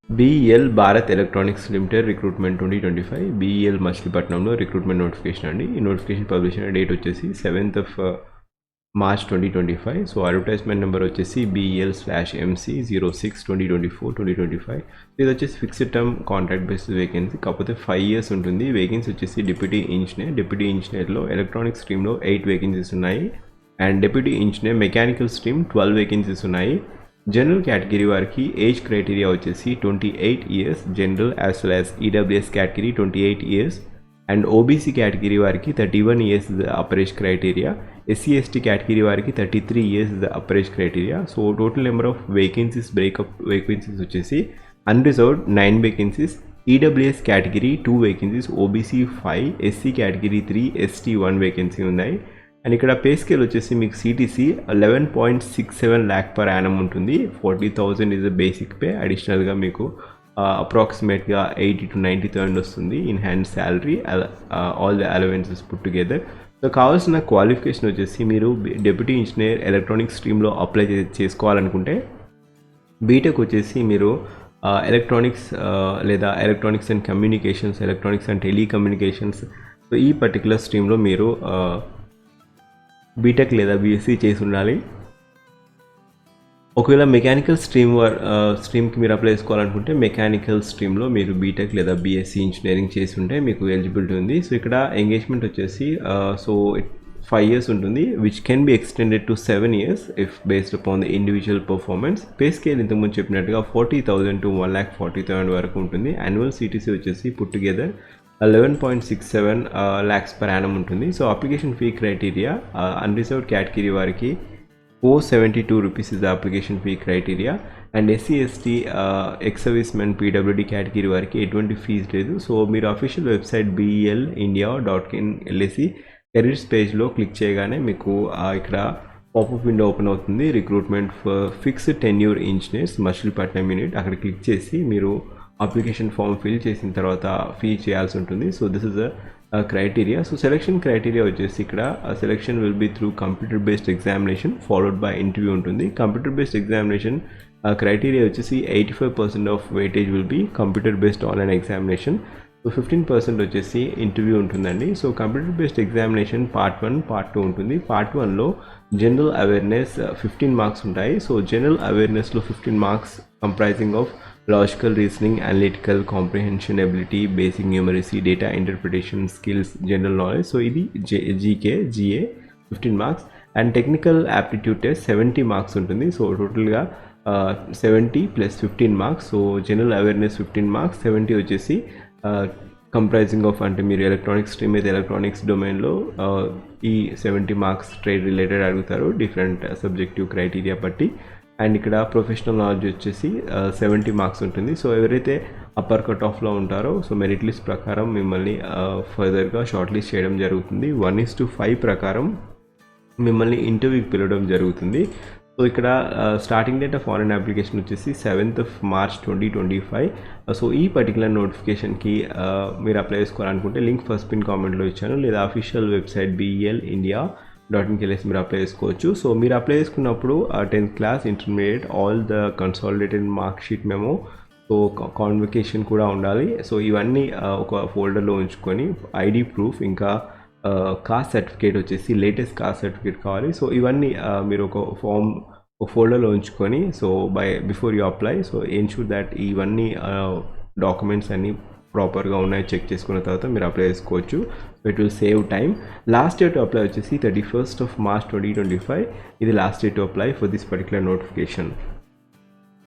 BEL Bharat electronics limited recruitment 2025 BEL మచిలీపట్నంలో recruitment notification అండి. ఈ నోటిఫికేషన్ పబ్లిష్ అయిన డేట్ వచ్చేసి 7th of March 2025. So advertisement number వచ్చేసి BEL/MC06/2024-2025. ఇది వచ్చేసి fixed term contract basis vacancy, కాకపోతే 5 years ఉంటుంది. వేకెన్సీ వచ్చేసి డిప్యూటీ ఇంజనీర్లో ఎలక్ట్రానిక్ స్ట్రీమ్లో 8 వేకెన్సీస్ ఉన్నాయి. And deputy engineer mechanical stream 12 vacancies ఉన్నాయి. జనరల్ కేటగిరీ వారికి ఏజ్ క్రైటీరియా వచ్చేసి 28 years general, as well as EWS category 28 years. And OBC category వారికి 31 years the upper age criteria. SC/ST category వారికి 33 years the upper age criteria. So total number of vacancies vacancies వచ్చేసి unreserved 9 vacancies, EWS category 2 vacancies, OBC 5, SC category 3, ST 1 vacancy ఉన్నాయి. And ఇక్కడ pay scale వచ్చేసి మీకు CTC 11.67 lakh per annum ఉంటుంది. 40,000 is basic pay. అడిషనల్గా మీకు అప్రాక్సిమేట్గా 80 to 90,000 వస్తుంది in hand salary, all the allowances put together. So కావాల్సిన క్వాలిఫికేషన్ వచ్చేసి మీరు డెప్యూటీ ఇంజనీర్ ఎలక్ట్రానిక్స్ స్ట్రీమ్లో అప్లై చేసుకోవాలనుకుంటే బీటెక్ వచ్చేసి మీరు ఎలక్ట్రానిక్స్ లేదా electronics and communications, electronics and telecommunications, so ఈ పర్టికులర్ స్ట్రీమ్లో మీరు బీటెక్ లేదా బీఎస్సీ చేసి ఉండాలి. ఒకవేళ మెకానికల్ స్ట్రీమ్కి మీరు అప్లై చేసుకోవాలనుకుంటే మెకానికల్ స్ట్రీమ్లో మీరు బీటెక్ లేదా బీఎస్సీ ఇంజనీరింగ్ చేసి ఉంటే మీకు ఎలిజిబిలిటీ ఉంది. సో ఇక్కడ ఎంగేజ్మెంట్ వచ్చేసి 5 years ఉంటుంది, which can be extended to 7 years if based upon the individual performance. Pay scale ఇంతకుముందు చెప్పినట్టుగా 40,000 to 1,40,000 వరకు ఉంటుంది. యాన్యువల్ CTC వచ్చేసి put together 11.67 lakhs per annum ఉంటుంది. So application fee criteria unreserved category వారికి 472 rupees is the application fee criteria. And SC/ST ex service men PWD category వారికి ఎటువంటి fee లేదు. సో మీరు అఫీషియల్ వెబ్సైట్ BELindia.in వెళ్ళేసి careers పేజ్లో click చేయగానే మీకు ఇక్కడ పాపప్ విండో ఓపెన్ అవుతుంది. Recruitment for fixed tenure engineers Machilipatnam unit, అక్కడ క్లిక్ చేసి మీరు అప్లికేషన్ ఫామ్ ఫిల్ చేసిన తర్వాత ఫీ చేయాల్సి ఉంటుంది. So this is a criteria. So selection criteria వచ్చేసి ఇక్కడ selection will be through computer based examination followed by interview ఉంటుంది. కంప్యూటర్ బేస్డ్ ఎగ్జామినేషన్ క్రైటీరియా వచ్చేసి 85% of weightage will be computer based online examination. So 15% వచ్చేసి interview ఉంటుందండి. So computer based examination part 1, part 2 ఉంటుంది. Part 1లో general awareness 15 marks ఉంటాయి. So general అవేర్నెస్లో 15 marks comprising of logical reasoning, analytical comprehension ability, basic numeracy, data interpretation skills, general knowledge. So ఇది GA 15 marks. And technical aptitude test 70 marks ఉంటుంది. So టోటల్గా 70 + 15 marks. So general awareness 15 marks, 70 వచ్చేసి comprising of, అంటే మీరు electronics stream అయితే electronics డొమైన్లో ఈ 70 marks trade related అడుగుతారు డిఫరెంట్ సబ్జెక్టివ్ క్రైటీరియా బట్టి. అండ్ ఇక్కడ ప్రొఫెషనల్ నాలెడ్జ్ వచ్చేసి 70 marks ఉంటుంది. సో ఎవరైతే అప్పర్ కట్ ఆఫ్లో ఉంటారో సో మెరిట్ లిస్ట్ ప్రకారం మిమ్మల్ని ఫర్దర్గా షార్ట్ లిస్ట్ చేయడం జరుగుతుంది. 1:5 ప్రకారం మిమ్మల్ని ఇంటర్వ్యూకి పిలవడం జరుగుతుంది. సో ఇక్కడ starting date of online application వచ్చేసి 7th of March 2025. సో ఈ పర్టికులర్ నోటిఫికేషన్కి మీరు అప్లై చేసుకోవాలనుకుంటే లింక్ ఫస్ట్ పిన్ కామెంట్లో ఇచ్చాను, లేదా అఫీషియల్ వెబ్సైట్ BELindia.inకి వెళ్ళేసి మీరు అప్లై చేసుకోవచ్చు. సో మీరు అప్లై చేసుకున్నప్పుడు 10th class, intermediate, all the consolidated mark sheet memo, so convocation కూడా ఉండాలి. సో ఇవన్నీ ఒక ఫోల్డర్లో ఉంచుకొని ID ప్రూఫ్, ఇంకా కాస్ట్ సర్టిఫికేట్ వచ్చేసి లేటెస్ట్ కాస్ట్ సర్టిఫికేట్ కావాలి. సో ఇవన్నీ మీరు ఒక ఫోల్డర్లో ఉంచుకొని so before you apply so ensure that ఇవన్నీ డాక్యుమెంట్స్ అన్నీ ప్రాపర్గా ఉన్నాయి చెక్ చేసుకున్న తర్వాత మీరు అప్లై చేసుకోవచ్చు. So it will save time. Last date to apply వచ్చేసి 31st of March 2025. ఇది last date to apply for this particular notification.